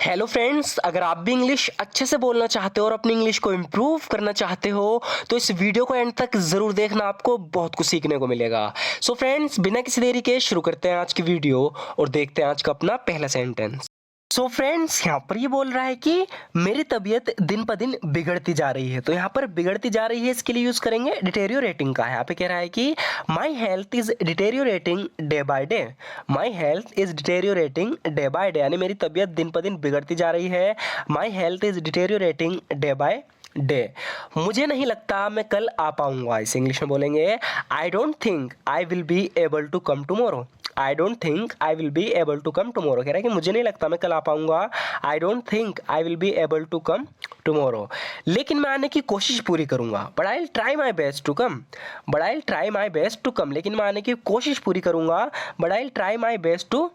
Hello friends, अगर आप भी इंग्लिश अच्छे से बोलना चाहते हो और अपनी इंग्लिश को इम्प्रूव करना चाहते हो तो इस वीडियो को एंड तक ज़रूर देखना, आपको बहुत कुछ सीखने को मिलेगा। सो फ्रेंड्स, बिना किसी देरी के शुरू करते हैं आज की वीडियो और देखते हैं आज का अपना पहला सेंटेंस। सो फ्रेंड्स, यहाँ पर ये बोल रहा है कि मेरी तबीयत दिन प दिन बिगड़ती जा रही है। तो यहाँ पर बिगड़ती जा रही है, इसके लिए यूज़ करेंगे डिटेरियोरेटिंग का। यहाँ पे कह रहा है कि my health is deteriorating day by day. My health is deteriorating day by day, यानी मेरी तबीयत दिन प दिन बिगड़ती जा रही है। My health is deteriorating day by day. मुझे नहीं लगता मैं कल आ पाऊंगा। इसे इंग्लिश में बोलेंगे I don't think I will be able to come tomorrow. I don't think I will be able to come tomorrow, कह रहा है कि मुझे नहीं लगता मैं कल आ पाऊंगा। I don't think I will be able to come tomorrow, लेकिन मैं आने की कोशिश पूरी करूंगा। But I will try my best to come. But I will try my best to come, लेकिन मैं आने की कोशिश पूरी करूंगा। But I will try my best to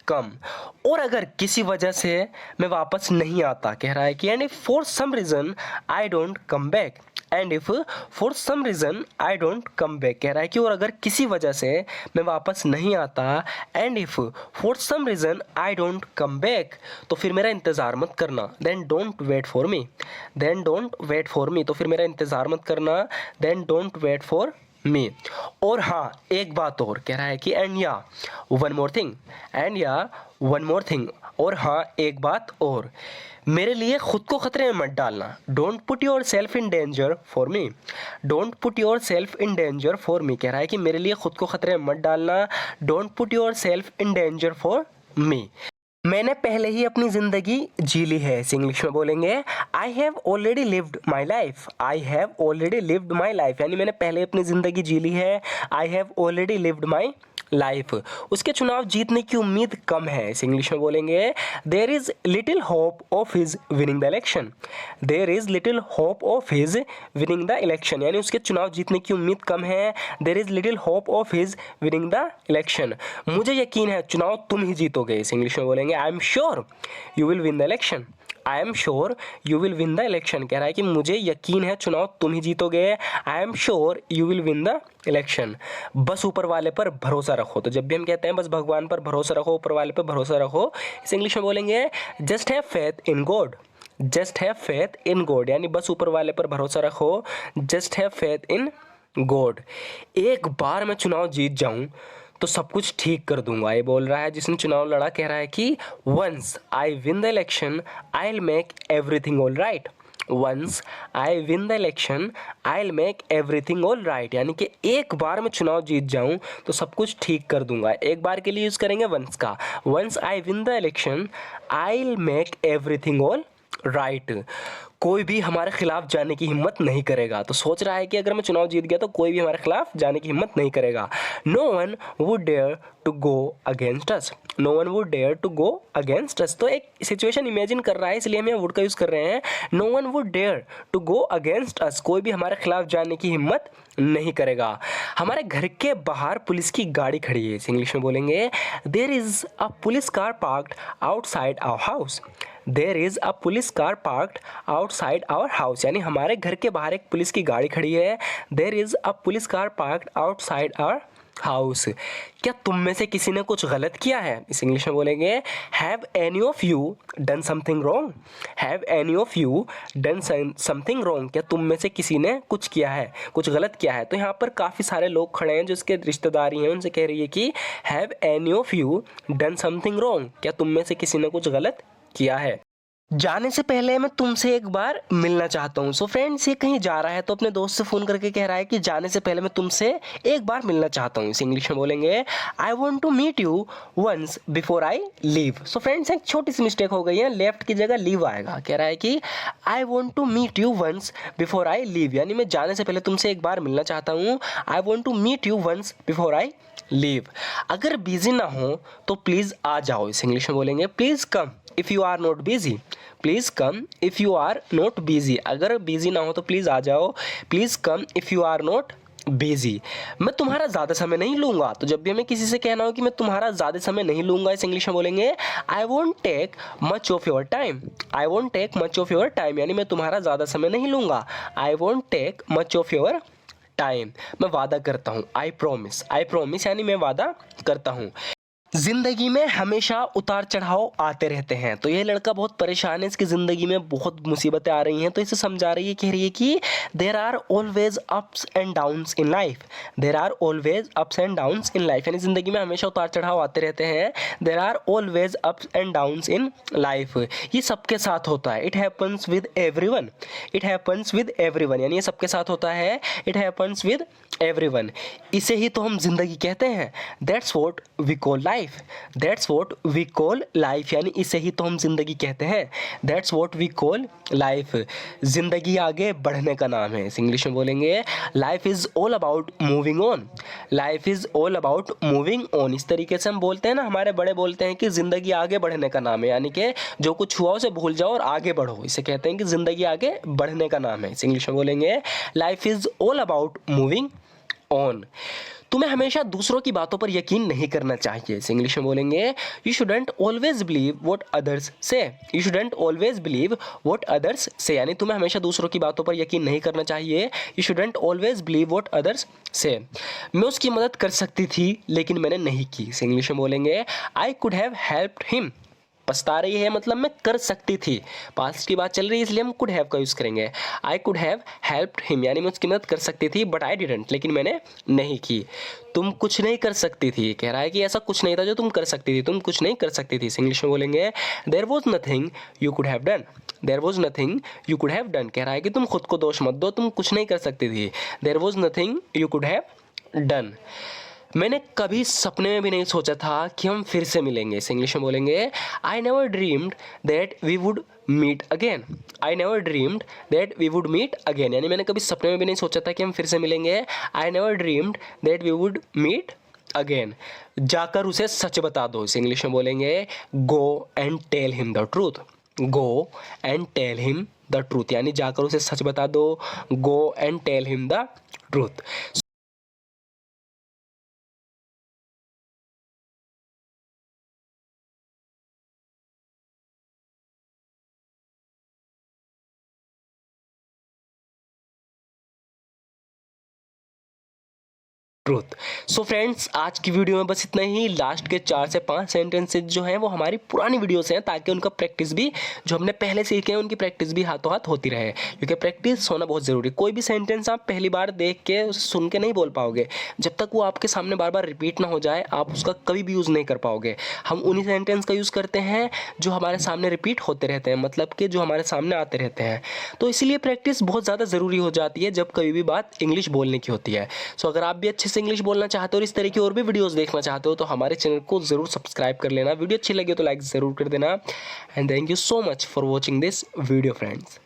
come. और अगर किसी वजह से मैं वापस नहीं आता, कह रहा है कि and if for some reason I don't come back. And if for some reason I don't come back, कह रहा है कि और अगर किसी वजह से मैं वापस नहीं आता, and if for some reason I don't come back, तो फिर मेरा इंतज़ार मत करना। Then don't wait for me. Then don't wait for me, तो फिर मेरा इंतज़ार मत करना। Then don't wait for me. और हाँ, एक बात और, कह रहा है कि एंड या वन मोर थिंग। एंड या वन मोर थिंग, और हाँ एक बात और, मेरे लिए खुद को खतरे में मत डालना। Don't put your self in danger for me. Don't put your self in danger for me, कह रहा है कि मेरे लिए खुद को खतरे में मत डालना। Don't put your self in danger for me. मैंने पहले ही अपनी ज़िंदगी जी ली है। इसे इंग्लिश में बोलेंगे I have already lived my life. I have already lived my life, यानी मैंने पहले अपनी ज़िंदगी जी ली है। I have already lived my life. उसके चुनाव जीतने की उम्मीद कम है। इसे इंग्लिश में बोलेंगे there is little hope of his winning the election. There is little hope of his winning the election, यानी उसके चुनाव जीतने की उम्मीद कम है। There is little hope of his winning the election, मुझे यकीन है चुनाव तुम ही जीतोगे। इसे इंग्लिश में बोलेंगे I am sure you will win the election. I am sure you will win the election, कह रहा है कि मुझे यकीन है चुनाव तुम ही जीतोगे। I am sure you will win the election. बस ऊपर वाले पर भरोसा रखो। तो जब भी हम कहते हैं बस भगवान पर भरोसा रखो, ऊपर वाले पर भरोसा रखो, इस इंग्लिश में बोलेंगे just have faith in God. Just have faith in God, यानी बस ऊपर वाले पर भरोसा रखो। Just have faith in God. एक बार मैं चुनाव जीत जाऊं तो सब कुछ ठीक कर दूंगा, ये बोल रहा है जिसने चुनाव लड़ा। कह रहा है कि once I win the election I will make everything all right. Once I win the election I will make everything all right, यानी कि एक बार मैं चुनाव जीत जाऊं तो सब कुछ ठीक कर दूंगा। एक बार के लिए यूज़ करेंगे वंस का। Once I win the election I will make everything all right. कोई भी हमारे खिलाफ जाने की हिम्मत नहीं करेगा। तो सोच रहा है कि अगर मैं चुनाव जीत गया तो कोई भी हमारे खिलाफ जाने की हिम्मत नहीं करेगा। No one would dare to go against us. No one would dare to go against us, तो एक सिचुएशन इमेजिन कर रहा है, इसलिए हम यहाँ वुड का यूज़ कर रहे हैं। No one would dare to go against us, कोई भी हमारे खिलाफ जाने की हिम्मत नहीं करेगा। हमारे घर के बाहर पुलिस की गाड़ी खड़ी है। इस इंग्लिश में बोलेंगे there is a police car parked outside our house. There is a police car parked outside our house, यानी हमारे घर के बाहर एक पुलिस की गाड़ी खड़ी है। There is a police car parked outside our house. क्या तुम में से किसी ने कुछ गलत किया है? इस इंग्लिश में बोलेंगे have any of you done something wrong. Have any of you done something wrong, क्या तुम में से किसी ने कुछ किया है, कुछ गलत किया है? तो यहाँ पर काफ़ी सारे लोग खड़े हैं जो इसके रिश्तेदारी हैं, उनसे कह रही है कि have any of you done something wrong, क्या तुम में से किसी ने कुछ गलत किया है? जाने से पहले मैं तुमसे एक बार मिलना चाहता हूँ। सो फ्रेंड्स, ये कहीं जा रहा है तो अपने दोस्त से फ़ोन करके कह रहा है कि जाने से पहले मैं तुमसे एक बार मिलना चाहता हूँ। इस इंग्लिश में बोलेंगे I want to meet you once before I leave. So friends, एक छोटी सी मिस्टेक हो गई है, लेफ्ट की जगह लीव आएगा। कह रहा है कि I want to meet you once before I leave, यानी मैं जाने से पहले तुमसे एक बार मिलना चाहता हूँ। I want to meet you once before I leave. अगर बिजी ना हो तो प्लीज़ आ जाओ। इस इंग्लिश में बोलेंगे please come if you are not busy. Please come if you are not busy, अगर बिजी ना हो तो प्लीज़ आ जाओ। Please come if you are not busy. मैं तुम्हारा ज़्यादा समय नहीं लूँगा। तो जब भी हमें किसी से कहना हो कि मैं तुम्हारा ज़्यादा समय नहीं लूँगा, इस इंग्लिश में बोलेंगे I won't take much of your time. I won't take much of your time, यानी मैं तुम्हारा ज़्यादा समय नहीं लूँगा। I won't take much of your time, मैं वादा करता हूँ। आई प्रोमिस यानी मैं वादा करता हूँ। जिंदगी में हमेशा उतार चढ़ाव आते रहते हैं। तो ये लड़का बहुत परेशान है, इसकी ज़िंदगी में बहुत मुसीबतें आ रही हैं। तो इसे समझा रही है, कह रही है कि there are always ups and downs in life. There are always ups and downs in life, यानी ज़िंदगी में हमेशा उतार चढ़ाव आते रहते हैं। There are always ups and downs in life, ये सबके साथ होता है। It happens with everyone, it happens with everyone, यानी ये सबके साथ होता है। इट हैपन्स विद एवरीवन, इसे ही तो हम जिंदगी कहते हैं। That's what we call life, that's what we call life, यानी इसे ही तो हम जिंदगी कहते हैं। That's what we call life, जिंदगी आगे बढ़ने का नाम है। इस इंग्लिश में बोलेंगे life is all about moving on, life is all about moving on. इस तरीके से हम बोलते हैं ना, हमारे बड़े बोलते हैं कि जिंदगी आगे बढ़ने का नाम है, यानी कि जो कुछ हुआ उसे भूल जाओ और आगे बढ़ो, इसे कहते हैं कि जिंदगी आगे बढ़ने का नाम है। इस इंग्लिश में बोलेंगे life is all about moving on. तुम्हें हमेशा दूसरों की बातों पर यकीन नहीं करना चाहिए। इस इंग्लिश में बोलेंगे you shouldn't always believe what others say, you shouldn't always believe what others say, यानी तुम्हें हमेशा दूसरों की बातों पर यकीन नहीं करना चाहिए। You shouldn't always believe what others से। मैं उसकी मदद कर सकती थी लेकिन मैंने नहीं की। इस इंग्लिश में बोलेंगे I could have helped him. पछता रही है मतलब मैं कर सकती थी, पास्ट की बात चल रही है इसलिए हम कुड हैव का यूज़ करेंगे। I could have helped him, यानी मैं उसकी मदद कर सकती थी बट आई डिडंट, लेकिन मैंने नहीं की। तुम कुछ नहीं कर सकती थी, कह रहा है कि ऐसा कुछ नहीं था जो तुम कर सकती थी, तुम कुछ नहीं कर सकती थी। इंग्लिश में बोलेंगे there was nothing you could have done, there was nothing you could have done, कह रहा है कि तुम खुद को दोष मत दो, तुम कुछ नहीं कर सकती थी। There was nothing you could have done, मैंने कभी सपने में भी नहीं सोचा था कि हम फिर से मिलेंगे। इस इंग्लिश में बोलेंगे I never dreamed that we would meet again, I never dreamed that we would meet again, यानी मैंने कभी सपने में भी नहीं सोचा था कि हम फिर से मिलेंगे। I never dreamed that we would meet again, जाकर उसे सच बता दो। इस इंग्लिश में बोलेंगे go and tell him the truth, go and tell him the truth, यानी जाकर उसे सच बता दो, go and tell him the truth. Truth. So friends, आज की वीडियो में बस इतना ही। लास्ट के 4 से 5 सेंटेंसेज जो हैं वो हमारी पुरानी वीडियो से हैं, ताकि उनका प्रैक्टिस भी, जो हमने पहले सीखे हैं उनकी प्रैक्टिस भी हाथों हाथ होती रहे, क्योंकि प्रैक्टिस होना बहुत ज़रूरी है। कोई भी सेंटेंस आप पहली बार देख के उसे सुन के नहीं बोल पाओगे, जब तक वो आपके सामने बार बार रिपीट ना हो जाए आप उसका कभी भी यूज़ नहीं कर पाओगे। हम उन्हीं सेंटेंस का यूज़ करते हैं जो हमारे सामने रिपीट होते रहते हैं, मतलब कि जो हमारे सामने आते रहते हैं। तो इसीलिए प्रैक्टिस बहुत ज़्यादा ज़रूरी हो जाती है जब कभी भी बात इंग्लिश बोलने की होती है। सो अगर आप भी अच्छे से इंग्लिश बोलना चाहते हो और इस तरह की और भी वीडियोस देखना चाहते हो तो हमारे चैनल को जरूर सब्सक्राइब कर लेना। वीडियो अच्छी लगी तो लाइक ज़रूर कर देना। And thank you so much for watching this video friends.